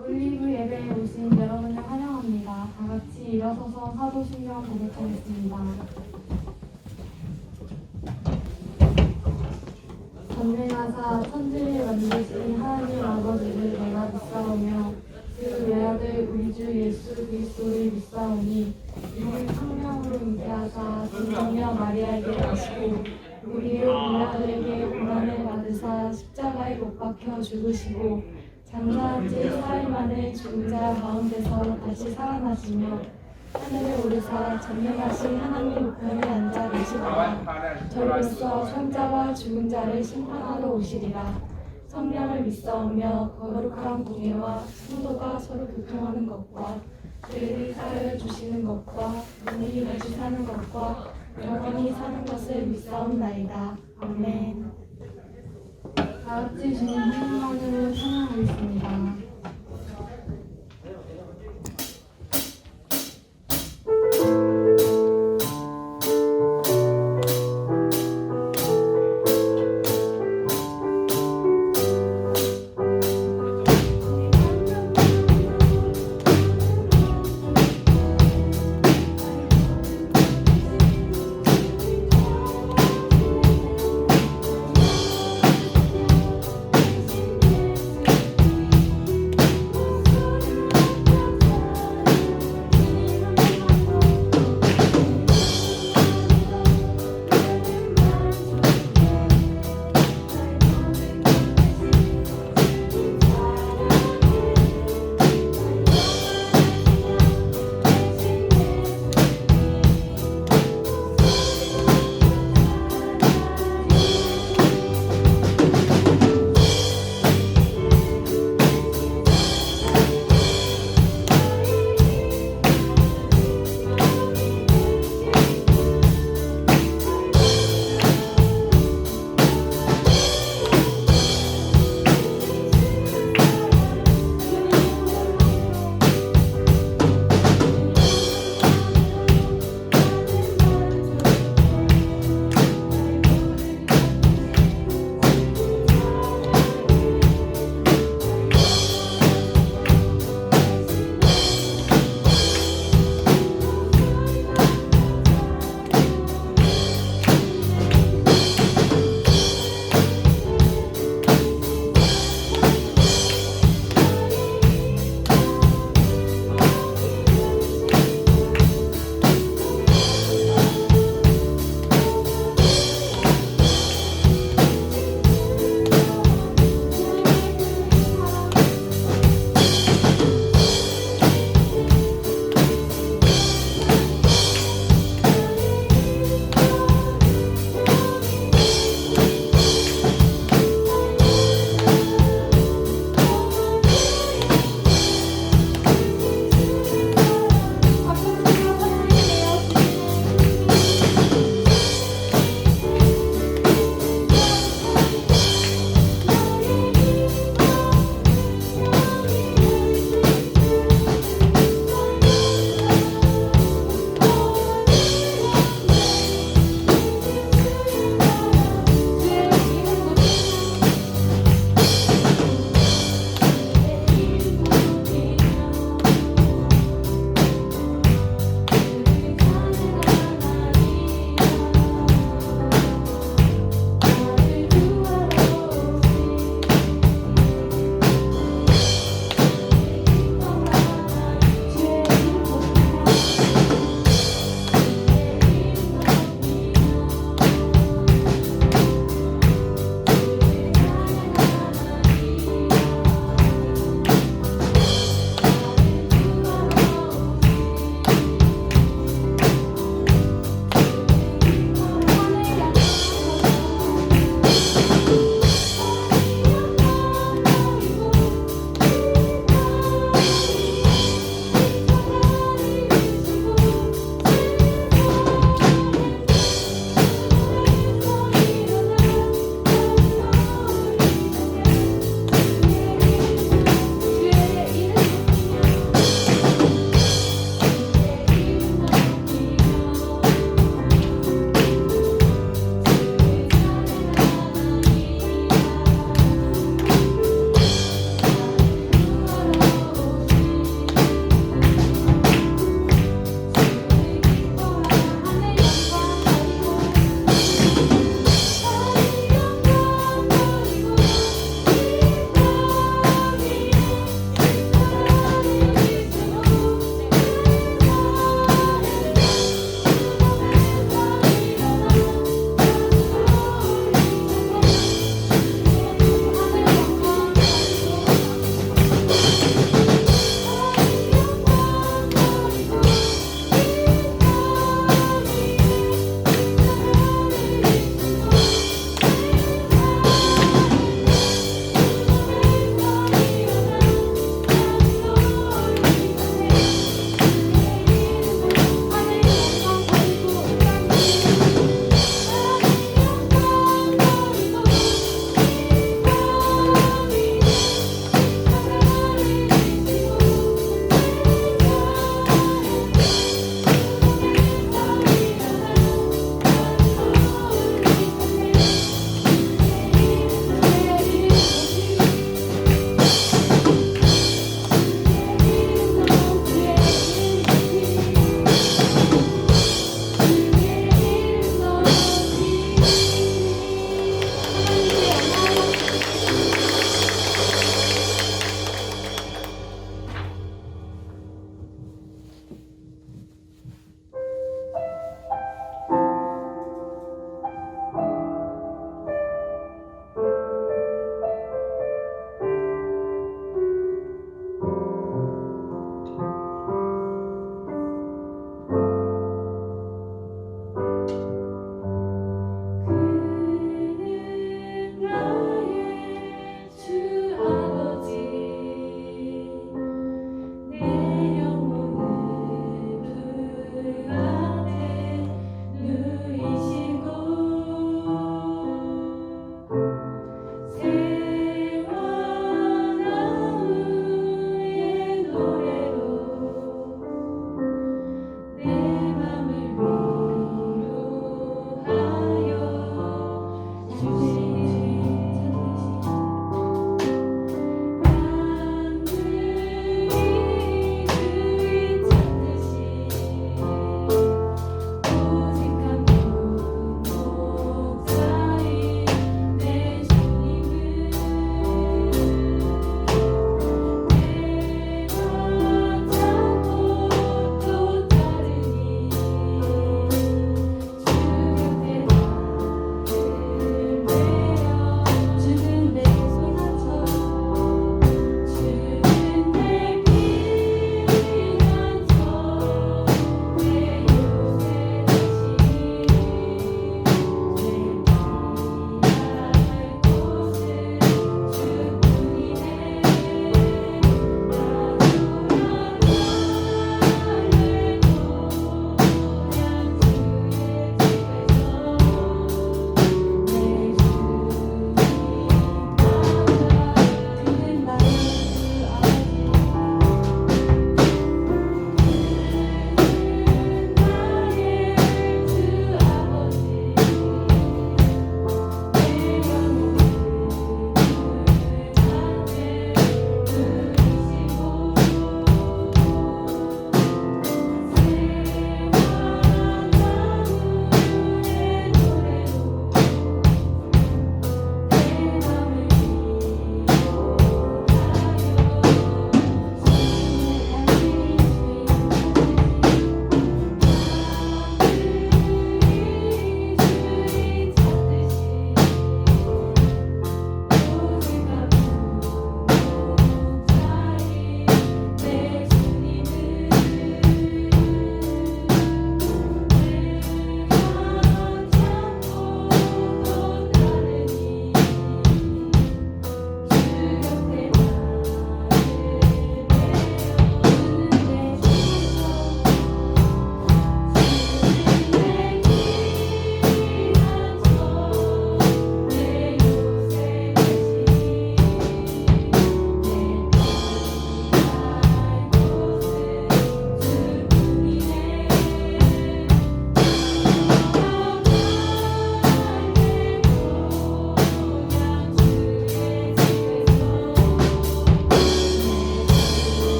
올리브 예배에 오신 여러분을 환영합니다. 다 같이 일어서서 사도신경 고백하겠습니다. 전능하사 천지를 만드신 하나님 아버지를 내가 믿사오며 그 외아들 우리 주 예수 그리스도를 믿사오니 이를 성령으로 잉태하사 진성녀 마리아에게 나시고 우리의 빌라들에게 고난을 받으사 십자가에 못 박혀 죽으시고 장사한 지 사흘 만에 죽은 자 가운데서 다시 살아나시며 하늘에 오르사 전능하신 하나님 우편에 앉아 계시다가 저로서 산자와 죽은 자를 심판하러 오시리라. 성령을 믿사오며 거룩한 공예와 성도가 서로 교통하는 것과 죄를 사하여 주시는 것과 능히 다시 사는 것과 영원히 사는 것을 믿사옵나이다. 아멘. 다같이 주님 이름만으로 찬양하겠습니다.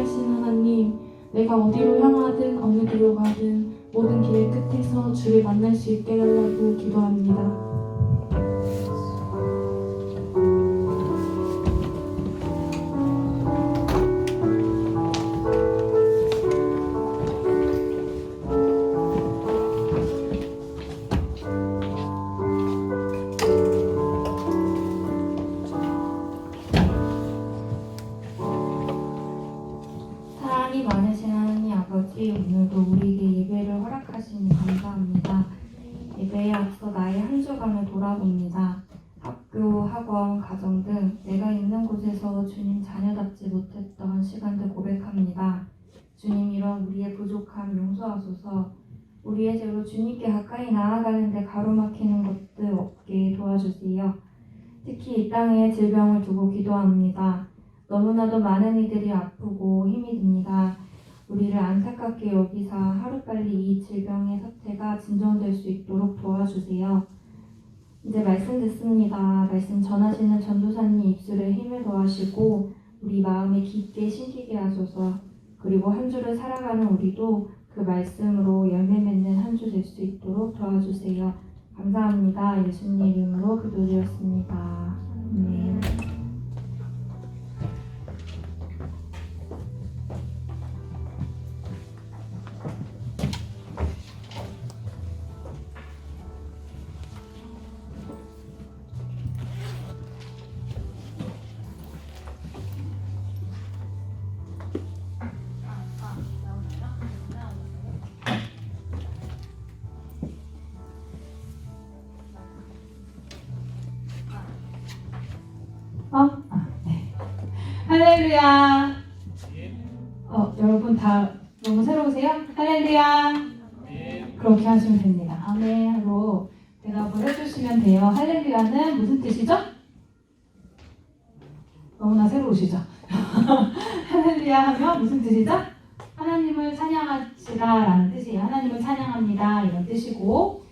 살아계신 하나님, 내가 어디로 향하든 어느 길로 가든 모든 길의 끝에서 주를 만날 수 있게 해달라고 기도합니다. 사랑이 많으신 하나님 아버지, 오늘도 우리에게 예배를 허락하시니 감사합니다. 예배에 앞서 나의 한 주간을 돌아봅니다. 학교, 학원, 가정 등 내가 있는 곳에서 주님 자녀답지 못했던 시간들 고백합니다. 주님, 이런 우리의 부족함 용서하소서. 우리의 죄로 주님께 가까이 나아가는데 가로막히는 것들 없게 도와주세요. 특히 이 땅에 질병을 두고 기도합니다. 너무나도 많은 이들이 아프고 힘이 듭니다. 우리를 안타깝게 여기사 하루빨리 이 질병의 사태가 진정될 수 있도록 도와주세요. 이제 말씀 듣습니다. 말씀 전하시는 전도사님 입술에 힘을 더하시고 우리 마음에 깊게 심기게 하소서. 그리고 한 주를 살아가는 우리도 그 말씀으로 열매 맺는 한 주 될 수 있도록 도와주세요. 감사합니다. 예수님 이름으로 기도드렸습니다. 아멘. 네. 할렐루야. 여러분 다 너무 새로우세요? 할렐루야. 그렇게 하시면 됩니다. 아멘 하고 대답을 해주시면 돼요. 할렐루야는 무슨 뜻이죠? 너무나 새로우시죠? 할렐루야 하면 무슨 뜻이죠? 하나님을 찬양하시다라는 뜻이에요. 하나님을 찬양합니다 이런 뜻이고,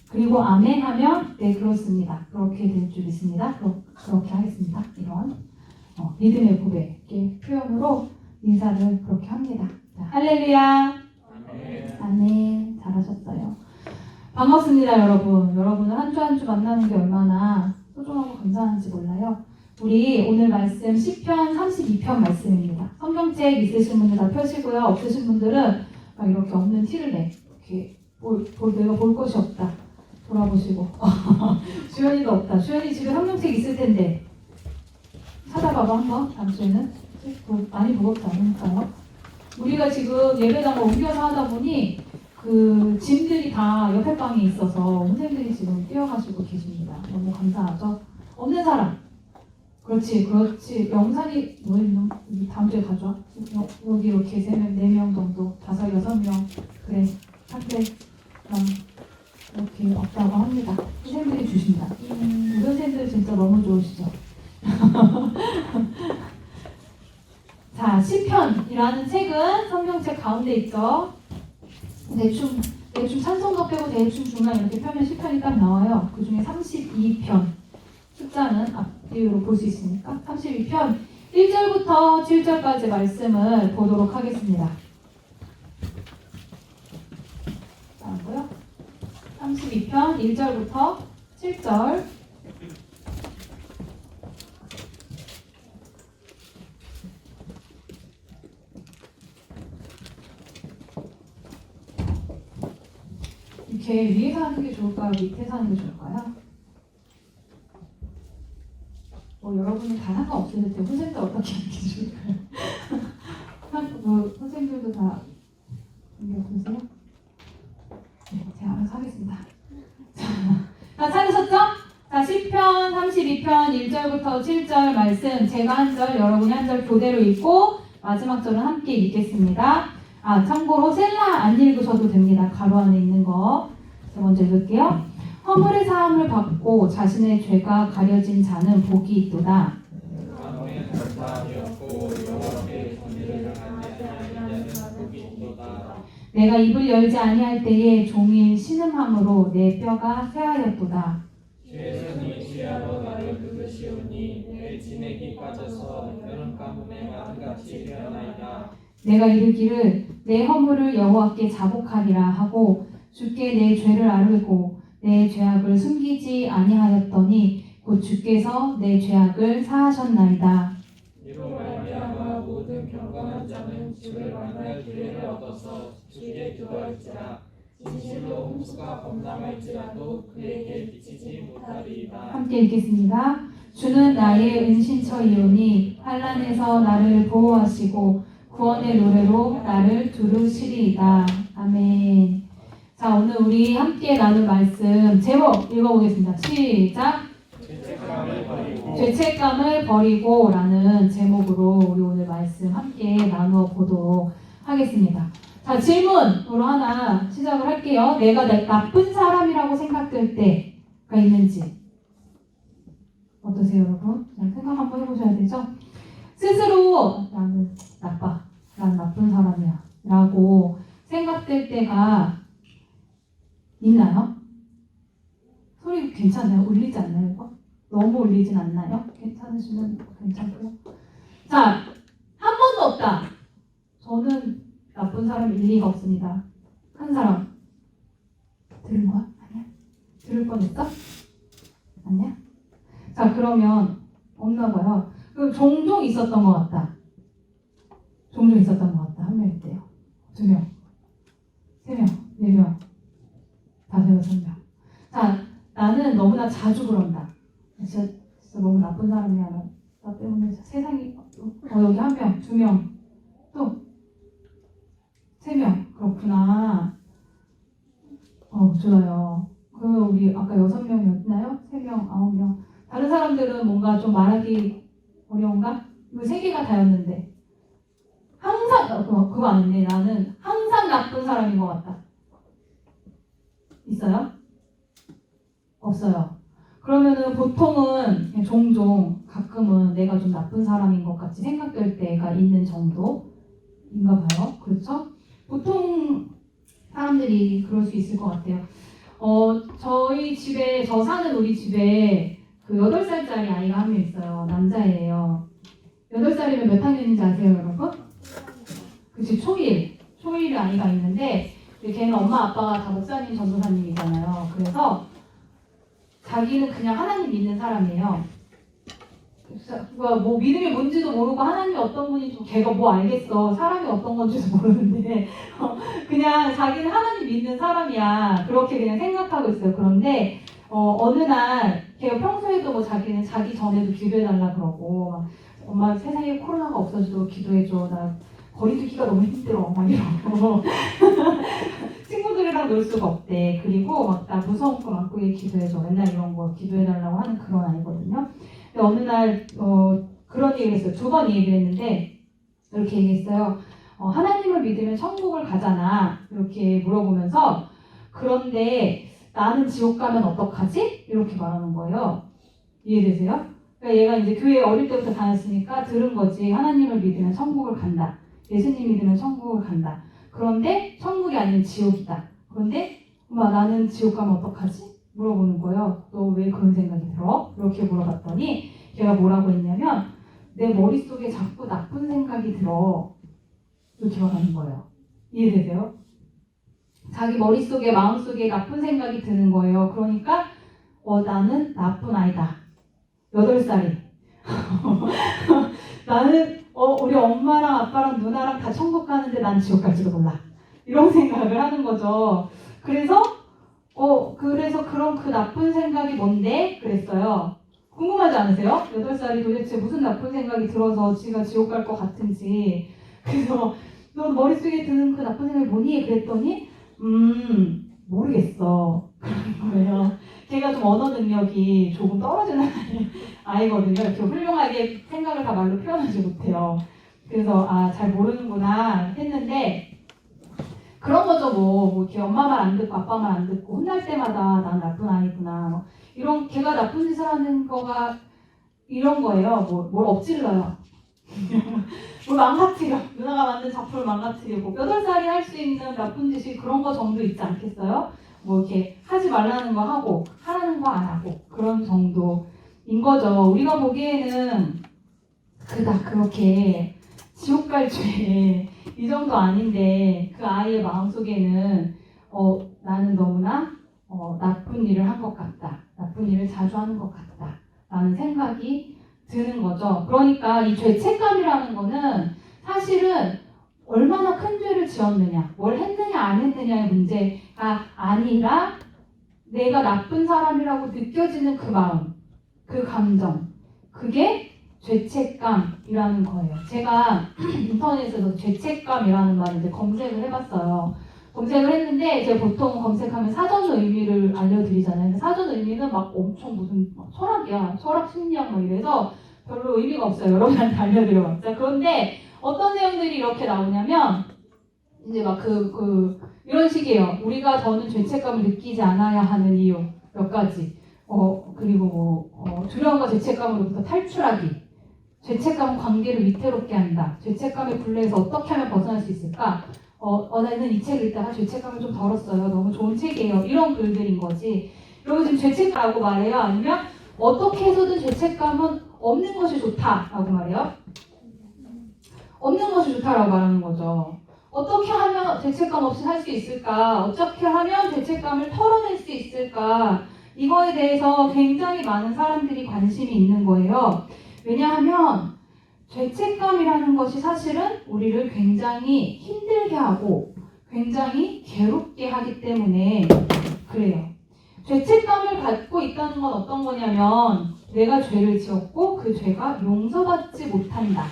그리고 아멘 하면 네 그렇습니다. 그렇게 될 줄 믿습니다. 그렇게 하겠습니다. 이런 믿음의 고백의 표현으로 인사를 그렇게 합니다. 자, 할렐루야. 아멘. 잘하셨어요. 반갑습니다, 여러분. 여러분을 한 주 한 주 만나는 게 얼마나 소중하고 감사한지 몰라요. 우리 오늘 말씀 시편 32편 말씀입니다. 성경책 있으신 분들 다 펴시고요. 없으신 분들은 막 이렇게 없는 티를 내. 이렇게 내가 볼 것이 없다. 돌아보시고. 주연이도 없다. 주연이 집에 성경책 있을 텐데. 찾아봐봐 한번. 다음 주에는. 많이 무겁지 않으니까요. 우리가 지금 예배당을 옮겨서 하다 보니 그 짐들이 다 옆에 방에 있어서 선생님들이 지금 뛰어가시고 계십니다. 너무 감사하죠. 없는 사람. 그렇지. 영산이 다음 주에 가져와. 여기 이렇게 3명, 4명 정도, 5, 6명. 그래. 한테 이렇게 없다고 합니다. 선생님들이 주신다. 우리 선생님들 진짜 너무 좋으시죠. 자, 시편이라는 책은 성경책 가운데 있죠. 대충 찬송가 빼고 대충 중간 이렇게 펴면 시편이 딱 나와요. 그 중에 32편. 숫자는 앞뒤로 볼 수 있으니까 32편 1절부터 7절까지 말씀을 보도록 하겠습니다. 나왔고요. 32편 1절부터 7절. 이렇게 위에서 하는 게 좋을까요? 밑에서 하는 게 좋을까요? 여러분은 다 상관없으실 텐데 선생님들 어떻게 하는 게 좋을까요? 선생님들도 다 여기 없으세요? 네, 제가 알아서 하겠습니다. 자, 찾으셨죠? 자, 시편 32편 1절부터 7절 말씀 제가 한 절, 여러분이 한 절 교대로 읽고 마지막 절은 함께 읽겠습니다. 참고로 셀라 안 읽으셔도 됩니다. 가로 안에 있는 거. 제가 먼저 읽을게요. 허물의 사함을 받고 자신의 죄가 가려진 자는 복이 있도다. 내가 입을 열지 아니할 때에 종일 신음함으로 내 뼈가 쇠하였도다. 죄선이 지하로 나를 부르시오니 내 진액이 빠져서 여름 가뭄에 마음같이 되어나이다. 내가 이르기를 내 허물을 여호와께 자복하리라 하고 주께 내 죄를 아뢰고 내 죄악을 숨기지 아니하였더니 곧 주께서 내 죄악을 사하셨나이다. 이로 말미암아 모든 경건한 자는 주를 만날 기회를 얻어서 주께 기도할지라. 진실로 홍수가 범람할지라도 그에게 미치지 못하리이다. 함께 읽겠습니다. 주는 나의 은신처이오니 환난에서 나를 보호하시고 구원의 노래로 나를 두루시리이다. 아멘. 자, 오늘 우리 함께 나눌 말씀 제목 읽어보겠습니다. 시작. 죄책감을 버리고 죄책감을 버리고 라는 제목으로 우리 오늘 말씀 함께 나누어 보도록 하겠습니다. 자, 질문으로 하나 시작을 할게요. 내가 나쁜 사람이라고 생각될 때가 있는지 어떠세요, 여러분? 그냥 생각 한번 해보셔야 되죠? 스스로 나는 나빠, 난 나쁜 사람이야 라고 생각될 때가 있나요? 소리 괜찮아요? 울리지 않나요, 이거? 너무 울리진 않나요? 괜찮으시면 괜찮고요. 자, 한 번도 없다. 저는 나쁜 사람일 리가 없습니다. 한 사람 들은 거야? 아니야? 들을 뻔했어? 아니야? 자, 그러면 없나 봐요. 그럼 종종 있었던 것 같다. 종종 있었던 것 같다. 한 명 있대요. 2명, 3명, 4명, 5, 6명. 자, 나는 너무나 자주 그런다. 진짜 너무 나쁜 사람이야. 나 때문에 세상이 여기 1명, 2명, 또 3명. 그렇구나. 좋아요. 그러면 우리 아까 6명이었나요? 3명, 9명. 다른 사람들은 뭔가 좀 말하기 어려운가? 이거 3개가 다였는데 항상 그거 아닌데 나는 항상 나쁜 사람인 것 같다. 있어요? 없어요. 그러면은 보통은 그냥 종종 가끔은 내가 좀 나쁜 사람인 것 같이 생각될 때가 있는 정도인가 봐요. 그렇죠? 보통 사람들이 그럴 수 있을 것 같아요. 저희 집에, 저 사는 우리 집에 그 8살짜리 아이가 한 명 있어요. 남자예요. 8살이면 몇 학년인지 아세요, 여러분? 그치, 초1 아이가 있는데 걔는 엄마 아빠가 다 목사님 전도사님이잖아요. 그래서 자기는 그냥 하나님 믿는 사람이에요. 뭐 믿음이 뭔지도 모르고 하나님이 어떤 분인지 걔가 뭐 알겠어. 사람이 어떤 건지도 모르는데 그냥 자기는 하나님 믿는 사람이야. 그렇게 그냥 생각하고 있어요. 그런데 어느 날 걔가 평소에도 뭐 자기는 자기 전에도 기도해달라 그러고 막, 엄마 세상에 코로나가 없어지도록 기도해줘. 나 거리 두기가 너무 힘들어. 막 이러고 친구들이랑 놀 수가 없대. 그리고 막 나 무서운 거 안고 기도해줘. 맨날 이런 거 기도해달라고 하는 그런 아이거든요. 근데 어느 날 그런 얘기를 했어요. 2번 얘기를 했는데 이렇게 얘기했어요. 하나님을 믿으면 천국을 가잖아. 이렇게 물어보면서 그런데 나는 지옥 가면 어떡하지? 이렇게 말하는 거예요. 이해되세요? 그러니까 얘가 이제 교회 어릴 때부터 다녔으니까 들은 거지. 하나님을 믿으면 천국을 간다. 예수님 믿으면 천국을 간다. 그런데 천국이 아니면 지옥이다. 그런데 엄마 나는 지옥 가면 어떡하지? 물어보는 거예요. 너 왜 그런 생각이 들어? 이렇게 물어봤더니 걔가 뭐라고 했냐면 내 머릿속에 자꾸 나쁜 생각이 들어. 이렇게 말하는 거예요. 이해되세요? 자기 머릿속에 마음속에 나쁜 생각이 드는 거예요. 그러니까 나는 나쁜 아이다. 8살이. 나는 우리 엄마랑 아빠랑 누나랑 다 천국 가는데 난 지옥 갈지도 몰라. 이런 생각을 하는 거죠. 그래서 그럼 그 나쁜 생각이 뭔데? 그랬어요. 궁금하지 않으세요? 8살이 도대체 무슨 나쁜 생각이 들어서 지가 지옥 갈 것 같은지. 그래서 너 머릿속에 드는 그 나쁜 생각이 뭐니? 그랬더니 모르겠어. 그런 거예요. 걔가 좀 언어 능력이 조금 떨어지는 아이거든요. 이렇게 훌륭하게 생각을 다 말로 표현하지 못해요. 그래서 잘 모르는구나 했는데 그런 거죠. 뭐 이렇게 엄마 말 안 듣고 아빠 말 안 듣고 혼날 때마다 난 나쁜 아이구나. 뭐 이런 걔가 나쁜 짓을 하는 거가 이런 거예요. 뭘 엎질러요. 뭘 망가뜨려. 누나가 만든 작품을 망가뜨리고 8살이 할 수 있는 나쁜 짓이 그런 거 정도 있지 않겠어요? 뭐 이렇게 하지 말라는 거 하고 하라는 거 안 하고 그런 정도인 거죠. 우리가 보기에는 그렇게 지옥 갈 죄에 이 정도 아닌데 그 아이의 마음속에는 나는 너무나 나쁜 일을 한 것 같다. 나쁜 일을 자주 하는 것 같다. 라는 생각이 드는 거죠. 그러니까 이 죄책감이라는 거는 사실은 얼마나 큰 죄를 지었느냐, 뭘 했느냐 안 했느냐의 문제가 아니라 내가 나쁜 사람이라고 느껴지는 그 마음, 그 감정, 그게 죄책감이라는 거예요. 제가 인터넷에서 죄책감이라는 말을 이제 검색을 해봤어요. 검색을 했는데 제가 보통 검색하면 사전 의미를 알려드리잖아요. 사전 의미는 막 엄청 무슨 철학이야, 철학 심리학 막 이래서 별로 의미가 없어요. 여러분한테 알려드려봤자. 그런데 어떤 내용들이 이렇게 나오냐면 이제 막 이런 식이에요. 우리가 더는 죄책감을 느끼지 않아야 하는 이유 몇 가지. 그리고 두려움과 죄책감으로부터 탈출하기. 죄책감은 관계를 위태롭게 한다. 죄책감의 굴레에서 어떻게 하면 벗어날 수 있을까? 나는 이 책을 읽다가 죄책감을 좀 덜었어요. 너무 좋은 책이에요. 이런 글들인 거지. 그리고 지금 죄책감이라고 말해요? 아니면 어떻게 해서든 죄책감은 없는 것이 좋다라고 말해요? 없는 것이 좋다라고 말하는 거죠. 어떻게 하면 죄책감 없이 살 수 있을까? 어떻게 하면 죄책감을 털어낼 수 있을까? 이거에 대해서 굉장히 많은 사람들이 관심이 있는 거예요. 왜냐하면 죄책감이라는 것이 사실은 우리를 굉장히 힘들게 하고 굉장히 괴롭게 하기 때문에 그래요. 죄책감을 갖고 있다는 건 어떤 거냐면 내가 죄를 지었고 그 죄가 용서받지 못한다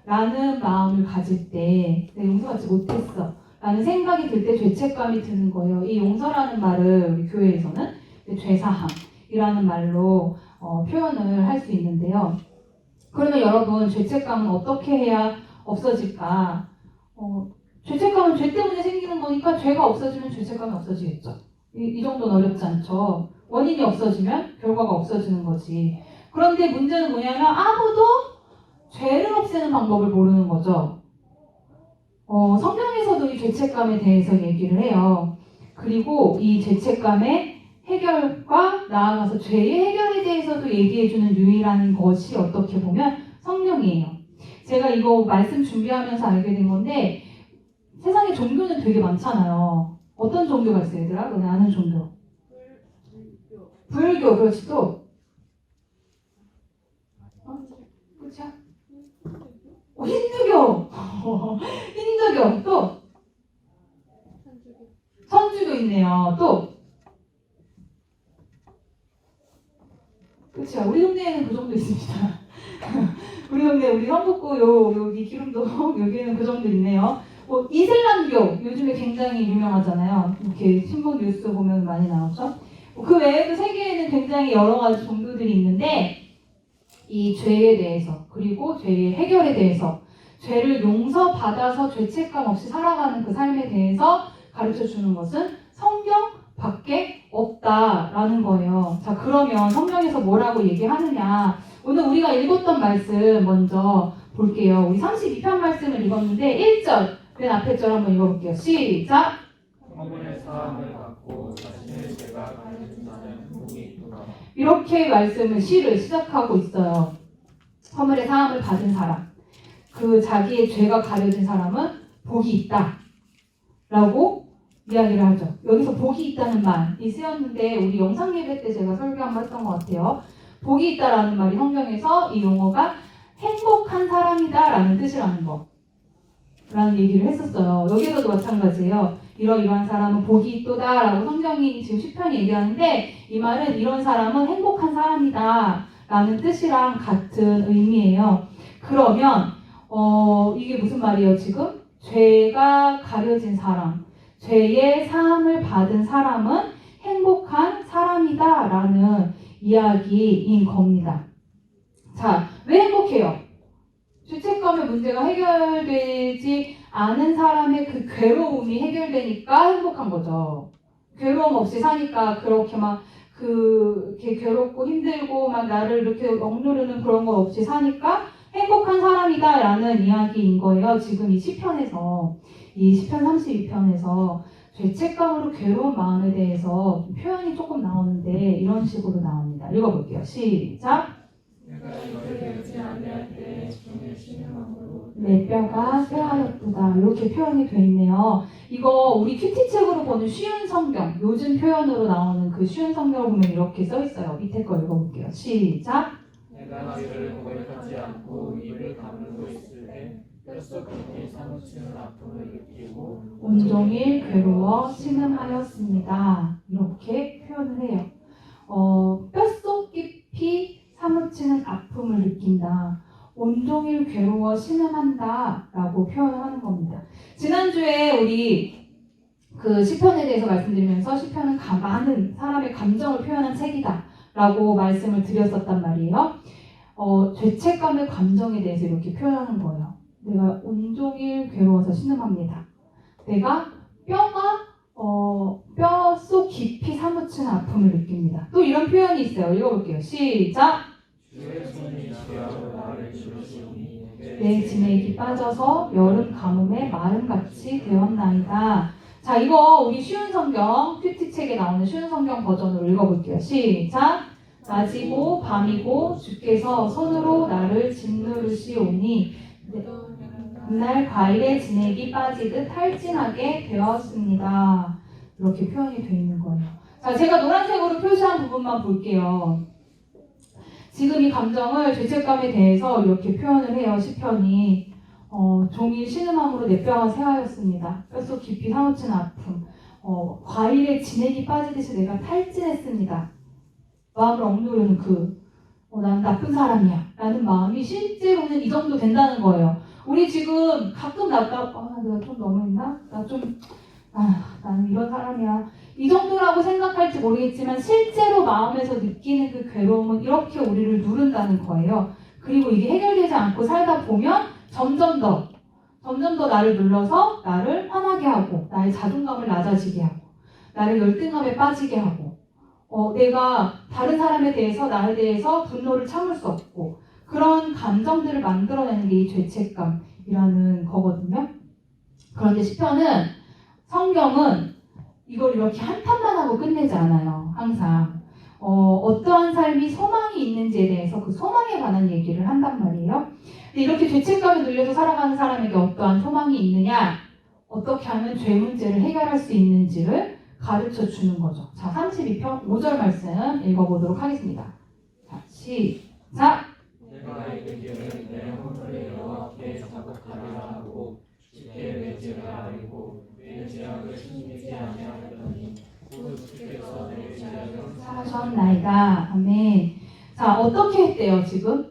라는 마음을 가질 때 내가 용서받지 못했어 라는 생각이 들 때 죄책감이 드는 거예요. 이 용서라는 말을 우리 교회에서는 죄사함이라는 말로 표현을 할 수 있는데요. 그러면 여러분 죄책감은 어떻게 해야 없어질까? 죄책감은 죄 때문에 생기는 거니까 죄가 없어지면 죄책감이 없어지겠죠. 이 정도는 어렵지 않죠. 원인이 없어지면 결과가 없어지는 거지. 그런데 문제는 뭐냐면 아무도 죄를 없애는 방법을 모르는 거죠. 성경에서도 이 죄책감에 대해서 얘기를 해요. 그리고 이 죄책감의 해결과 나아가서 죄의 해결에 대해서도 얘기해주는 유일한 것이 어떻게 보면 성경이에요. 제가 이거 말씀 준비하면서 알게 된 건데 세상에 종교는 되게 많잖아요. 어떤 종교가 있어요, 얘들아? 너네 아는 종교? 불교, 그렇지 또? 그렇죠? 힌두교! 힌두교, 또? 천주교 있네요. 또? 그렇죠. 우리 동네에는 그 정도 있습니다. 우리 동네, 우리 성북구 여기 기름도 여기에는 그 정도 있네요. 이슬람교 요즘에 굉장히 유명하잖아요. 이렇게 신문 뉴스 보면 많이 나오죠. 그 외에도 세계에는 굉장히 여러 가지 종교들이 있는데 이 죄에 대해서 그리고 죄의 해결에 대해서 죄를 용서받아서 죄책감 없이 살아가는 그 삶에 대해서 가르쳐 주는 것은 성경 밖에 없다라는 거예요. 자, 그러면 성경에서 뭐라고 얘기하느냐? 오늘 우리가 읽었던 말씀 먼저 볼게요. 우리 32편 말씀을 읽었는데 1절, 맨 앞에 절 한번 읽어볼게요. 시작! 허물의 사함을 받고 자신의 죄가 가려진다면 복이 있구나. 이렇게 말씀을 시를 시작하고 있어요. 허물의 사함을 받은 사람, 그 자기의 죄가 가려진 사람은 복이 있다 라고 이야기를 하죠. 여기서 복이 있다는 말이 쓰였는데 우리 영상 예배 때 제가 설교 한번 했던 것 같아요. 복이 있다라는 말이 성경에서 이 용어가 행복한 사람이다 라는 뜻이라는 거 라는 얘기를 했었어요. 여기서도 마찬가지예요. 이러이러한 사람은 복이 있도다 라고 성경이 지금 시편이 얘기하는데 이 말은 이런 사람은 행복한 사람이다 라는 뜻이랑 같은 의미예요. 그러면 이게 무슨 말이에요 지금? 죄가 가려진 사람, 죄의 사함을 받은 사람은 행복한 사람이다 라는 이야기인 겁니다. 자, 왜 행복해요? 죄책감의 문제가 해결되지 않은 사람의 그 괴로움이 해결되니까 행복한 거죠. 괴로움 없이 사니까 그렇게 막 이렇게 괴롭고 힘들고 막 나를 이렇게 억누르는 그런 거 없이 사니까 행복한 사람이다 라는 이야기인 거예요. 지금 이 시편에서, 이 시편 32편에서 죄책감으로 괴로운 마음에 대해서 표현이 조금 나오는데 이런 식으로 나옵니다. 읽어볼게요. 시작! 내가 이를 열지 아니할 때 종일 쉬는 마음으로 내 뼈가 쇠하였도다. 이렇게 표현이 돼 있네요. 이거 우리 큐티책으로 보는 쉬운 성경, 요즘 표현으로 나오는 그 쉬운 성경을 보면 이렇게 써 있어요. 밑에 거 읽어볼게요. 시작. 내가 죄를 고백하지 않고 입을 다물고 있을 때 뼛속 깊이 사무치는 아픔을 느끼고 온종일 괴로워 신음하였습니다. 이렇게 표현을 해요. 뼛속 깊이 사무치는 아픔을 느낀다. 온종일 괴로워 신음한다 라고 표현을 하는 겁니다. 지난주에 우리 그 시편에 대해서 말씀드리면서 시편은 많은 사람의 감정을 표현한 책이다 라고 말씀을 드렸었단 말이에요. 죄책감의 감정에 대해서 이렇게 표현하는 거예요. 내가 온종일 괴로워서 신음합니다. 내가 뼈속 깊이 사무치는 아픔을 느낍니다. 또 이런 표현이 있어요. 읽어볼게요. 시작. 주의 손이 지하로 나를 주시니 내 진액이 빠져서 여름 가뭄에 마름같이 되었나이다. 자, 이거 우리 쉬운 성경, 큐티책에 나오는 쉬운 성경 버전으로 읽어볼게요. 시작. 낮이고 밤이고 주께서 손으로 나를 짓누르시오니 그날 과일의 진액이 빠지듯 탈진하게 되었습니다. 이렇게 표현이 되어 있는 거예요. 자, 제가 노란색으로 표시한 부분만 볼게요. 지금 이 감정을 죄책감에 대해서 이렇게 표현을 해요. 시편이 종일 신음함으로 내 뼈가 쇠하였습니다. 뼛속 깊이 사무치는 아픔. 과일에 진액이 빠지듯이 내가 탈진했습니다. 마음을 억누르는 난 나쁜 사람이야 라는 마음이 실제로는 이 정도 된다는 거예요. 우리 지금 가끔 내가 좀 너무했나? 나는 이런 사람이야. 이 정도라고 생각할지 모르겠지만 실제로 마음에서 느끼는 그 괴로움은 이렇게 우리를 누른다는 거예요. 그리고 이게 해결되지 않고 살다 보면 점점 더 나를 눌러서 나를 화나게 하고 나의 자존감을 낮아지게 하고 나를 열등감에 빠지게 하고 내가 다른 사람에 대해서 나에 대해서 분노를 참을 수 없고 그런 감정들을 만들어내는 게 이 죄책감이라는 거거든요. 그런데 시편은 성경은 이걸 이렇게 한탄만 하고 끝내지 않아요. 항상 어떠한 삶이 소망이 있는지에 대해서 그 소망에 관한 얘기를 한단 말이에요. 근데 이렇게 죄책감에 눌려서 살아가는 사람에게 어떠한 소망이 있느냐, 어떻게 하면 죄 문제를 해결할 수 있는지를 가르쳐 주는 거죠. 자, 32편 5절 말씀 읽어보도록 하겠습니다. 자, 시작. 내가 이르기를 내 허물을 여호와께 자복하리라 하고 주께 매질을 아뢰고 내 죄악을 숨기지 아니하였더니 곧 주께서 내 죄악을 사하셨나이다. 아멘. 자, 어떻게 했대요 지금?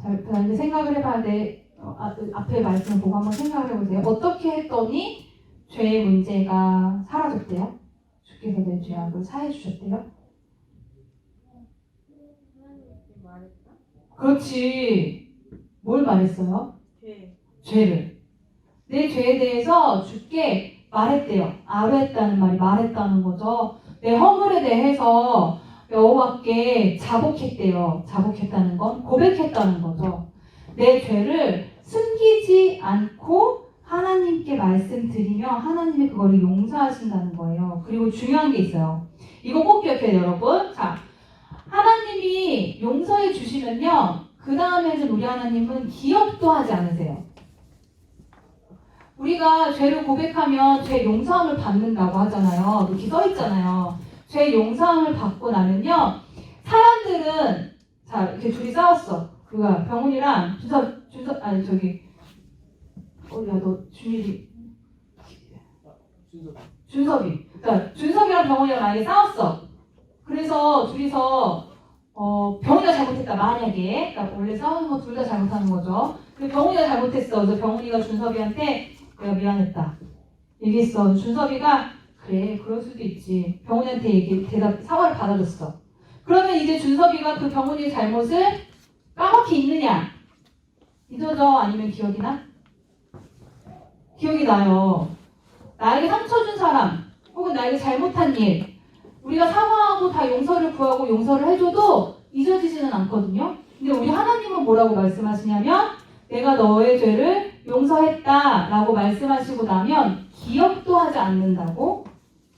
자, 그다음에 생각을 해봐야 돼. 앞에 말씀을 보고 한번 생각을 해보세요. 어떻게 했더니 죄의 문제가 사라졌대요? 주께서 내 죄악을 사해 주셨대요? 그렇지. 뭘 말했어요? 죄를. 내 죄에 대해서 주께 말했대요. 아뢰했다는 말이 말했다는 거죠. 내 허물에 대해서 여호와께 자복했대요. 자복했다는 건 고백했다는 거죠. 내 죄를 숨기지 않고 하나님께 말씀드리며 하나님이 그거를 용서하신다는 거예요. 그리고 중요한 게 있어요. 이거 꼭 기억해야 돼요, 여러분. 자, 하나님이 용서해 주시면요. 그 다음에는 우리 하나님은 기억도 하지 않으세요. 우리가 죄를 고백하면 죄 용서함을 받는다고 하잖아요. 이렇게 써 있잖아요. 죄 용서함을 받고 나면요. 사람들은 자 이렇게 둘이 싸웠어. 그가 병훈이랑 준섭이. 그러니까 준섭이랑 병훈이랑 만약에 싸웠어. 그래서 둘이서 병훈이가 잘못했다 만약에. 그러니까 원래 싸우는 거 둘 다 잘못하는 거죠. 근데 병훈이가 잘못했어. 그래서 병훈이가 준섭이한테 내가 미안했다 얘기했어. 준섭이가 그래 그럴 수도 있지. 병훈이한테 사과를 받아줬어. 그러면 이제 준섭이가 그 병훈이의 잘못을 까맣게 잊느냐? 잊어져? 아니면 기억이 나? 기억이 나요. 나에게 상처 준 사람 혹은 나에게 잘못한 일 우리가 사과하고 다 용서를 구하고 용서를 해줘도 잊어지지는 않거든요. 근데 우리 하나님은 뭐라고 말씀하시냐면 내가 너의 죄를 용서했다 라고 말씀하시고 나면 기억도 하지 않는다고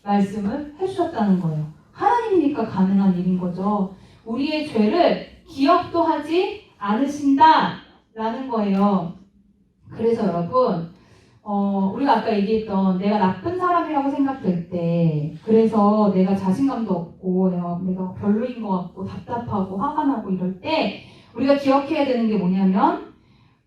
말씀을 해주셨다는 거예요. 하나님이니까 가능한 일인 거죠. 우리의 죄를 기억도 하지 않으신다 라는 거예요. 그래서 여러분, 우리가 아까 얘기했던 내가 나쁜 사람이라고 생각될 때, 그래서 내가 자신감도 없고, 내가 별로인 것 같고, 답답하고, 화가 나고 이럴 때, 우리가 기억해야 되는 게 뭐냐면,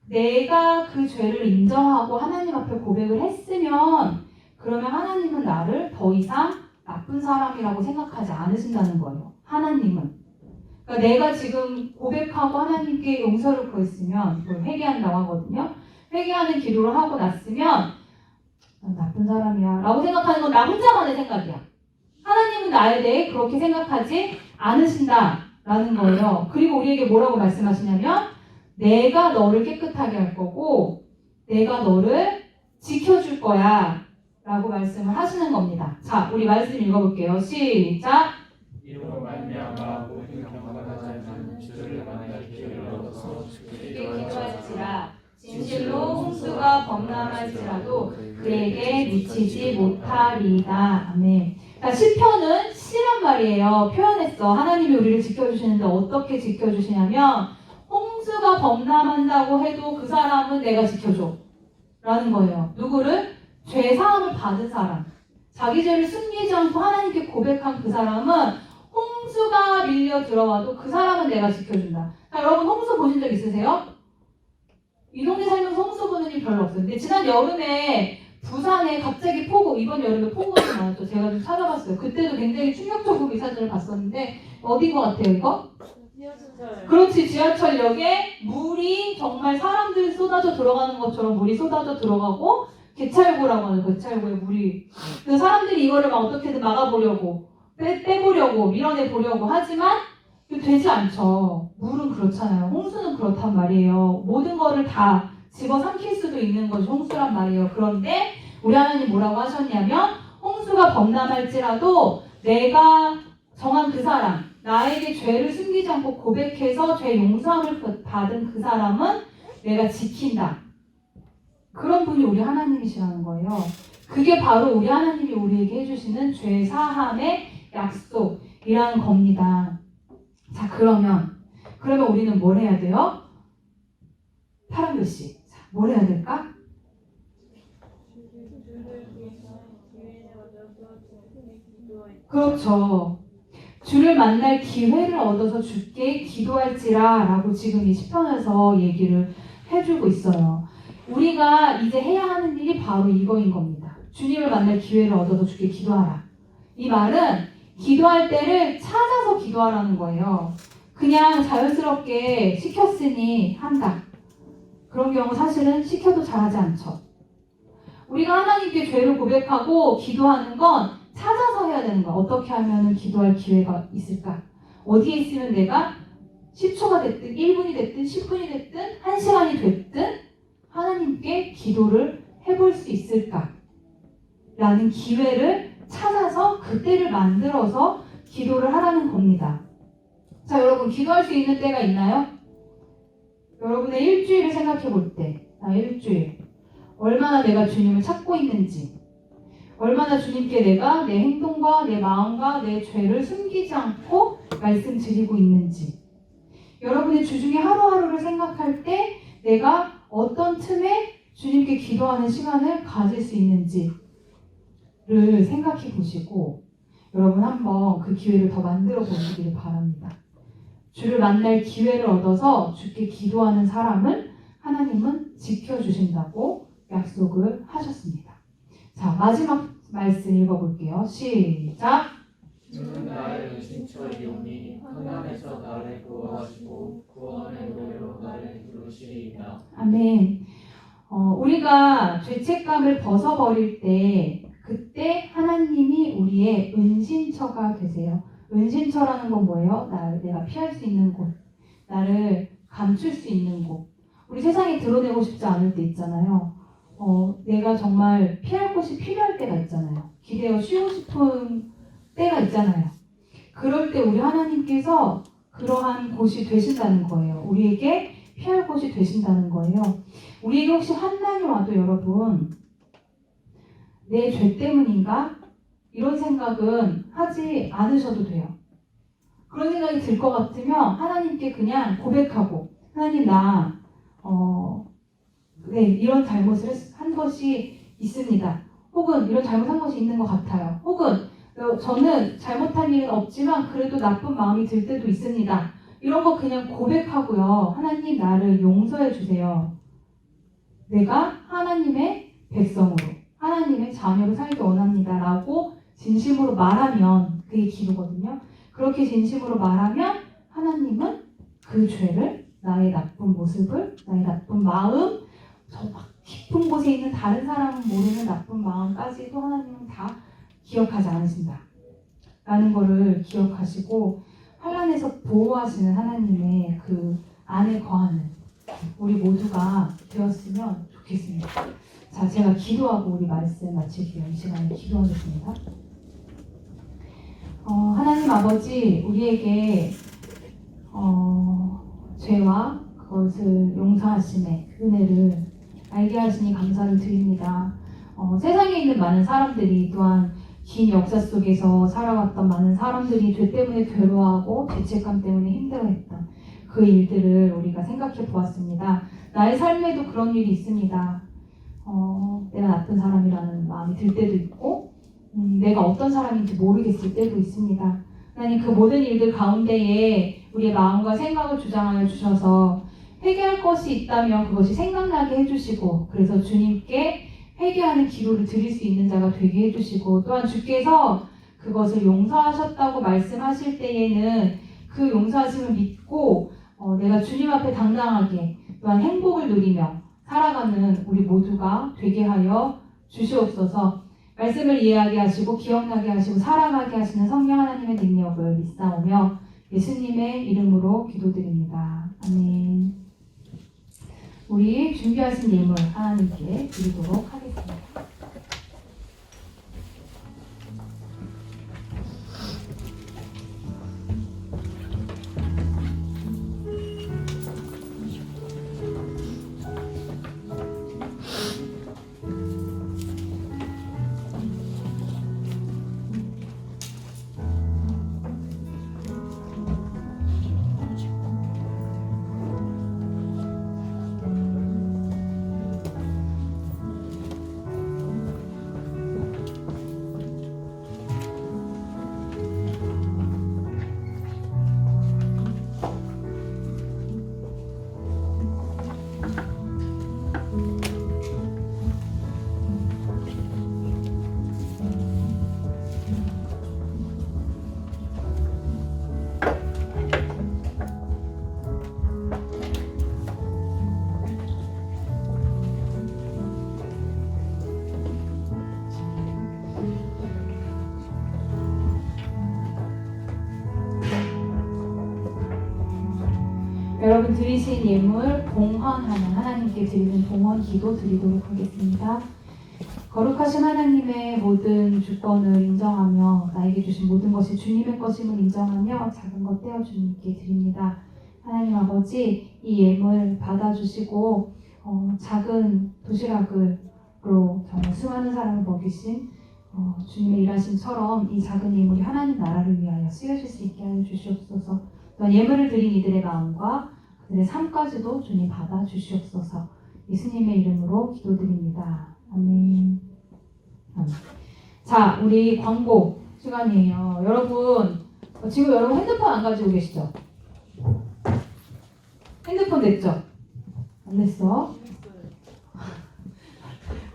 내가 그 죄를 인정하고 하나님 앞에 고백을 했으면, 그러면 하나님은 나를 더 이상 나쁜 사람이라고 생각하지 않으신다는 거예요. 하나님은. 그러니까 내가 지금 고백하고 하나님께 용서를 구했으면, 그걸 회개한다고 하거든요. 회개하는 기도를 하고 났으면 나쁜 사람이야 라고 생각하는 건 나 혼자만의 생각이야. 하나님은 나에 대해 그렇게 생각하지 않으신다 라는 거예요. 그리고 우리에게 뭐라고 말씀하시냐면 내가 너를 깨끗하게 할 거고 내가 너를 지켜줄 거야 라고 말씀을 하시는 겁니다. 자, 우리 말씀 읽어볼게요. 시작. 이로 말미암아 모든 경건한 자는 주를 만날 기회를 얻어서 주께 기도할지라 진실로 홍수가 범람할지라도 그에게 미치지 못하리이다. 아멘. 그러니까 시편은 시란 말이에요. 표현했어. 하나님이 우리를 지켜주시는데 어떻게 지켜주시냐면 홍수가 범람한다고 해도 그 사람은 내가 지켜줘 라는 거예요. 누구를? 죄 사함을 받은 사람. 자기 죄를 숨기지 않고 하나님께 고백한 그 사람은 홍수가 밀려 들어와도 그 사람은 내가 지켜준다. 자, 여러분 홍수 보신 적 있으세요? 이 동네 살면서 홍수 보는 일 별로 없어요. 근데 지난 여름에 부산에 갑자기 폭우, 이번 여름에 폭우가 많았죠. 제가 좀 찾아봤어요. 그때도 굉장히 충격적으로 이 사진을 봤었는데 어디인 것 같아요, 이거? 그렇지, 지하철역에 물이 정말 사람들 쏟아져 들어가는 것처럼 물이 쏟아져 들어가고 개찰구라고 하는 개찰구에 물이. 그래서 사람들이 이거를 막 어떻게든 막아보려고 빼보려고 밀어내보려고 하지만 되지 않죠. 물은 그렇잖아요. 홍수는 그렇단 말이에요. 모든 거를 다 집어삼킬 수도 있는 것이 홍수란 말이에요. 그런데 우리 하나님 뭐라고 하셨냐면 홍수가 범람할지라도 내가 정한 그 사람, 나에게 죄를 숨기지 않고 고백해서 죄 용서함을 받은 그 사람은 내가 지킨다. 그런 분이 우리 하나님이시라는 거예요. 그게 바로 우리 하나님이 우리에게 해주시는 죄 사함의 약속이라는 겁니다. 자, 그러면 우리는 뭘 해야 돼요? 파란 글씨. 자, 뭘 해야 될까? 그렇죠. 주를 만날 기회를 얻어서 주께 기도할지라 라고 지금 이 시편에서 얘기를 해주고 있어요. 우리가 이제 해야 하는 일이 바로 이거인 겁니다. 주님을 만날 기회를 얻어서 주께 기도하라. 이 말은 기도할 때를 찾아서 기도하라는 거예요. 그냥 자연스럽게 시켰으니 한다. 그런 경우 사실은 시켜도 잘하지 않죠. 우리가 하나님께 죄를 고백하고 기도하는 건 찾아서 해야 되는 거야. 어떻게 하면 기도할 기회가 있을까? 어디에 있으면 내가 10초가 됐든 1분이 됐든 10분이 됐든 1시간이 됐든 하나님께 기도를 해볼 수 있을까? 라는 기회를 찾아서 그때를 만들어서 기도를 하라는 겁니다. 자, 여러분 기도할 수 있는 때가 있나요? 여러분의 일주일을 생각해 볼 때, 일주일 얼마나 내가 주님을 찾고 있는지, 얼마나 주님께 내가 내 행동과 내 마음과 내 죄를 숨기지 않고 말씀드리고 있는지, 여러분의 주중에 하루하루를 생각할 때 내가 어떤 틈에 주님께 기도하는 시간을 가질 수 있는지를 생각해 보시고 여러분 한번 그 기회를 더 만들어 보시기를 바랍니다. 주를 만날 기회를 얻어서 주께 기도하는 사람을 하나님은 지켜주신다고 약속을 하셨습니다. 자, 마지막 말씀 읽어볼게요. 시작. 주는 나의 은신처이오니 환난에서 나를 구원하시고 구원의 노래로 나를 부르시리이다. 아멘. 우리가 죄책감을 벗어버릴 때 그때 하나님이 우리의 은신처가 되세요. 은신처라는 건 뭐예요? 내가 피할 수 있는 곳, 나를 감출 수 있는 곳. 우리 세상에 드러내고 싶지 않을 때 있잖아요. 내가 정말 피할 곳이 필요할 때가 있잖아요. 기대어 쉬고 싶은 때가 있잖아요. 그럴 때 우리 하나님께서 그러한 곳이 되신다는 거예요. 우리에게 피할 곳이 되신다는 거예요. 우리에게 혹시 환난이 와도 여러분 내 죄 때문인가? 이런 생각은 하지 않으셔도 돼요. 그런 생각이 들 것 같으면 하나님께 그냥 고백하고 하나님 나 네, 이런 잘못을 한 것이 있습니다. 혹은 이런 잘못한 것이 있는 것 같아요. 혹은 저는 잘못한 일은 없지만 그래도 나쁜 마음이 들 때도 있습니다. 이런 거 그냥 고백하고요. 하나님 나를 용서해 주세요. 내가 하나님의 백성으로, 하나님의 자녀로 살기 원합니다. 라고 진심으로 말하면 그게 기도거든요. 그렇게 진심으로 말하면 하나님은 그 죄를, 나의 나쁜 모습을, 나의 나쁜 마음, 저 막 깊은 곳에 있는 다른 사람은 모르는 나쁜 마음까지도 하나님은 다 기억하지 않으신다. 라는 거를 기억하시고 환난에서 보호하시는 하나님의 그 안에 거하는 우리 모두가 되었으면 좋겠습니다. 자, 제가 기도하고 우리 말씀 마칠게요. 이 시간에 기도하겠습니다. 하나님 아버지, 우리에게 죄와 그것을 용서하심의 은혜를 알게 하시니 감사를 드립니다. 세상에 있는 많은 사람들이 또한 긴 역사 속에서 살아왔던 많은 사람들이 죄 때문에 괴로워하고 죄책감 때문에 힘들어했던 그 일들을 우리가 생각해 보았습니다. 나의 삶에도 그런 일이 있습니다. 내가 나쁜 사람이라는 마음이 들 때도 있고 내가 어떤 사람인지 모르겠을 때도 있습니다. 하나님 그 모든 일들 가운데에 우리의 마음과 생각을 주장하여 주셔서 회개할 것이 있다면 그것이 생각나게 해주시고 그래서 주님께 회개하는 기도를 드릴 수 있는 자가 되게 해주시고 또한 주께서 그것을 용서하셨다고 말씀하실 때에는 그 용서하심을 믿고 내가 주님 앞에 당당하게 또한 행복을 누리며 살아가는 우리 모두가 되게 하여 주시옵소서. 말씀을 이해하게 하시고 기억나게 하시고 살아가게 하시는 성령 하나님의 능력을 믿사오며 예수님의 이름으로 기도드립니다. 아멘. 우리 준비하신 예물 하나님께 드리도록 하겠습니다. 여러분 드리신 예물 봉헌하는 하나님께 드리는 봉헌 기도 드리도록 하겠습니다. 거룩하신 하나님의 모든 주권을 인정하며 나에게 주신 모든 것이 주님의 것임을 인정하며 작은 것 떼어 주님께 드립니다. 하나님 아버지 이 예물 받아주시고 작은 도시락으로 정말 수많은 사람을 먹이신 주님의 일하심처럼 이 작은 예물이 하나님 나라를 위하여 쓰여질 수 있게 하여 주시옵소서. 또한 예물을 드린 이들의 마음과 그들의 삶까지도 주님 받아 주시옵소서. 예수님의 이름으로 기도드립니다. 아멘. 아멘. 자, 우리 광고 시간이에요. 여러분 지금 여러분 핸드폰 안 가지고 계시죠? 핸드폰 냈죠? 안 냈어?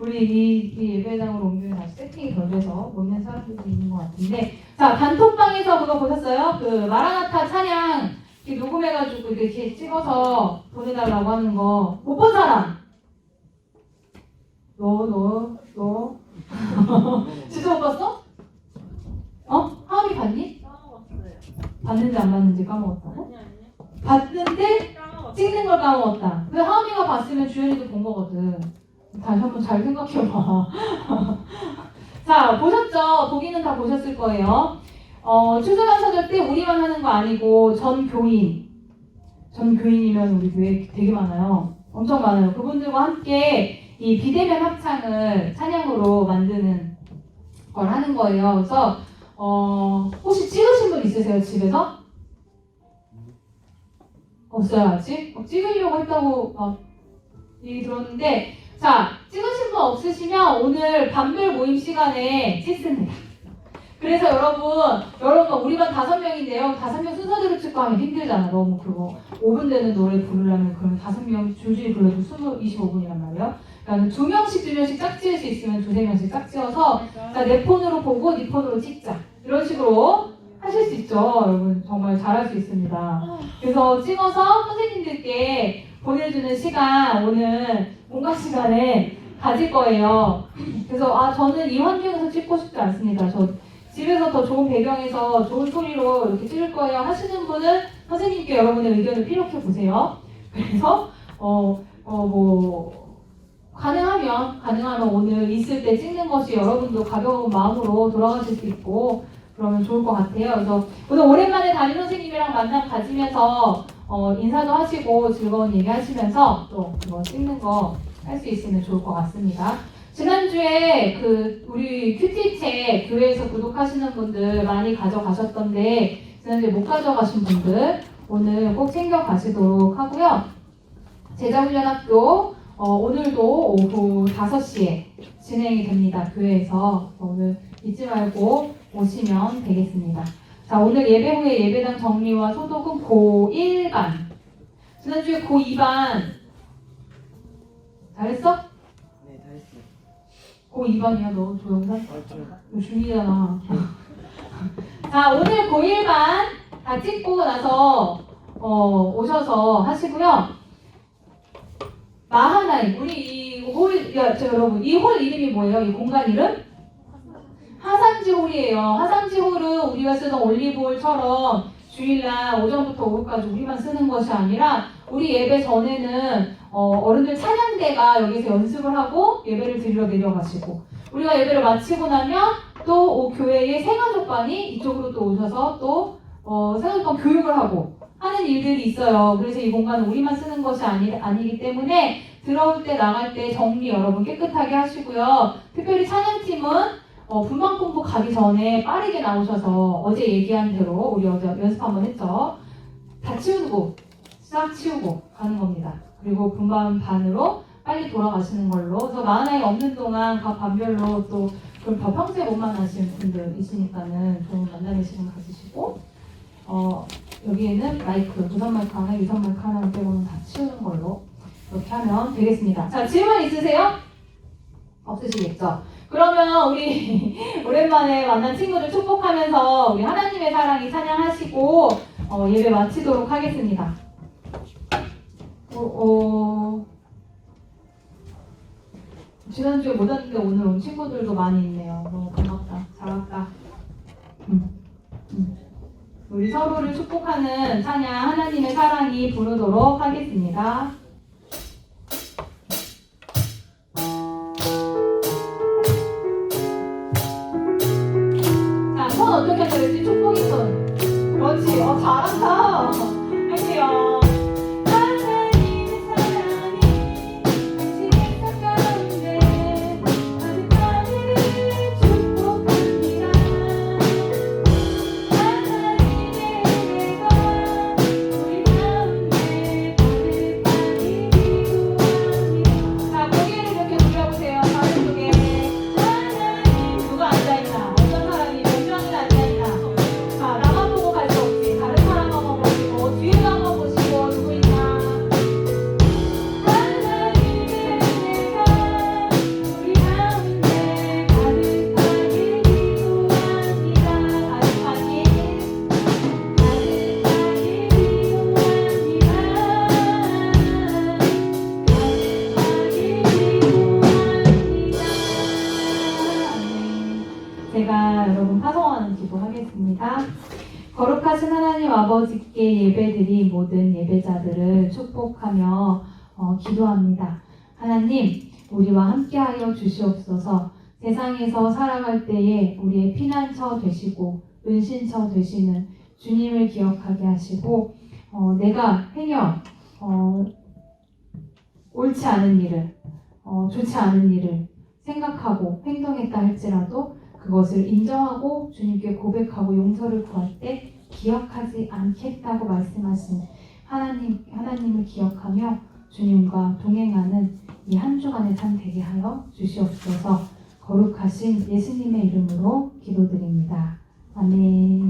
우리 이 예배당으로 옮기면 다시 세팅이 덜 돼서 못 낸 사람들도 있는 것 같은데, 자, 단톡방에서 그거 보셨어요? 그 마라나타 찬양 이렇게 녹음해가지고 이렇게 찍어서 보내달라고 하는 거 못 본 사람? 너 진짜 못 봤어? 하은이 봤니? 까먹었어요. 봤는지 안 봤는지 까먹었다고? 아니요. 봤는데 까먹었어요. 찍는 걸 까먹었다. 근데 하은이가 봤으면 주연이도 본 거거든. 다시 한번 잘 생각해봐. 자, 보셨죠? 보기는 다 보셨을 거예요. 추수감사절 때 우리만 하는 거 아니고 전 교인이면 우리 교회 되게 많아요. 엄청 많아요. 그분들과 함께 이 비대면 합창을 찬양으로 만드는 걸 하는 거예요. 그래서 혹시 찍으신 분 있으세요? 집에서? 없어요 아직? 찍으려고 했다고 막 얘기 들었는데 자, 찍으신 분 없으시면 오늘 반별 모임 시간에 찍습니다. 그래서 여러분 우리 반 5명인데요. 5명 순서대로 찍고 하면 힘들잖아. 너무 그거 5분 되는 노래 부르려면 그러면 5명 줄줄이 불러도 25분이란 말이에요. 그러니까 2명씩 짝 찍을 수 있으면 2-3명씩 짝 찍어서 자, 내 폰으로 보고 네 폰으로 찍자. 이런 식으로 하실 수 있죠. 여러분 정말 잘할 수 있습니다. 그래서 찍어서 선생님들께 보내주는 시간 오늘 공강 시간에 가질 거예요. 그래서 저는 이 환경에서 찍고 싶지 않습니다. 저 집에서 더 좋은 배경에서 좋은 소리로 이렇게 찍을 거예요 하시는 분은 선생님께 여러분의 의견을 피력해 보세요. 그래서 가능하면 오늘 있을 때 찍는 것이 여러분도 가벼운 마음으로 돌아가실 수 있고 그러면 좋을 것 같아요. 그래서 오늘 오랜만에 담임 선생님이랑 만남 가지면서 인사도 하시고 즐거운 얘기 하시면서 또 그거 찍는 거 할 수 있으면 좋을 것 같습니다. 지난주에 우리 큐티책 교회에서 구독하시는 분들 많이 가져가셨던데 지난주에 못 가져가신 분들 오늘 꼭 챙겨 가시도록 하고요. 제자훈련학교 오늘도 오후 5시에 진행이 됩니다. 교회에서 오늘 잊지 말고 오시면 되겠습니다. 자, 오늘 예배 후에 예배당 정리와 소독은 고1반. 지난주에 고2반 잘했어? 네, 다 했어요. 고2반이야 너 조영산? 너 중2잖아. 자, 오늘 고1반 다 찍고 나서 오셔서 하시고요. 마하나임 우리 여러분 이 홀 이름이 뭐예요? 이 공간 이름? 하산지 홀이에요. 하산지 홀은 우리가 쓰던 올리브홀처럼 주일날 오전부터 오후까지 우리만 쓰는 것이 아니라 우리 예배 전에는 어른들 찬양대가 여기서 연습을 하고 예배를 드리러 내려가시고 우리가 예배를 마치고 나면 또 교회의 생활족반이 이쪽으로 또 오셔서 또 생활족반 교육을 하고 하는 일들이 있어요. 그래서 이 공간은 우리만 쓰는 것이 아니기 때문에 들어올 때 나갈 때 정리 여러분 깨끗하게 하시고요. 특별히 찬양팀은 분방 공부 가기 전에 빠르게 나오셔서 어제 얘기한 대로 우리 어제 연습 한번 했죠. 다 치우고 싹 치우고 가는 겁니다. 그리고 분반 반으로 빨리 돌아가시는 걸로. 그래서 마흔아이 없는 동안 각 반별로 또 그럼 더 평소에 못 만나신 분들 있으니까는 좋은 만남의 시간 가지시고 여기에는 마이크, 무선 마이크 하나, 유선 마이크 하나 빼고는 다 치우는 걸로 이렇게 하면 되겠습니다. 자, 질문 있으세요? 없으시겠죠? 그러면 우리 오랜만에 만난 친구들 축복하면서 우리 하나님의 사랑이 찬양하시고 예배 마치도록 하겠습니다. 지난주에 못 왔는데 오늘 온 친구들도 많이 있네요. 너무 반갑다. 잘 왔다. 우리 서로를 축복하는 찬양 하나님의 사랑이 부르도록 하겠습니다. 자, 손 어떻게 하자 그랬지? 축복의 손. 그렇지. 잘한다. 할게요. 제가 여러분 파송하는 기도하겠습니다. 거룩하신 하나님 아버지께 예배드린 모든 예배자들을 축복하며 기도합니다. 하나님, 우리와 함께하여 주시옵소서. 세상에서 살아갈 때에 우리의 피난처 되시고 은신처 되시는 주님을 기억하게 하시고 내가 행여 옳지 않은 일을 좋지 않은 일을 생각하고 행동했다 할지라도 그것을 인정하고 주님께 고백하고 용서를 구할 때 기억하지 않겠다고 말씀하신 하나님을 기억하며 주님과 동행하는 이 한 주간의 삶 되게 하여 주시옵소서. 거룩하신 예수님의 이름으로 기도드립니다. 아멘.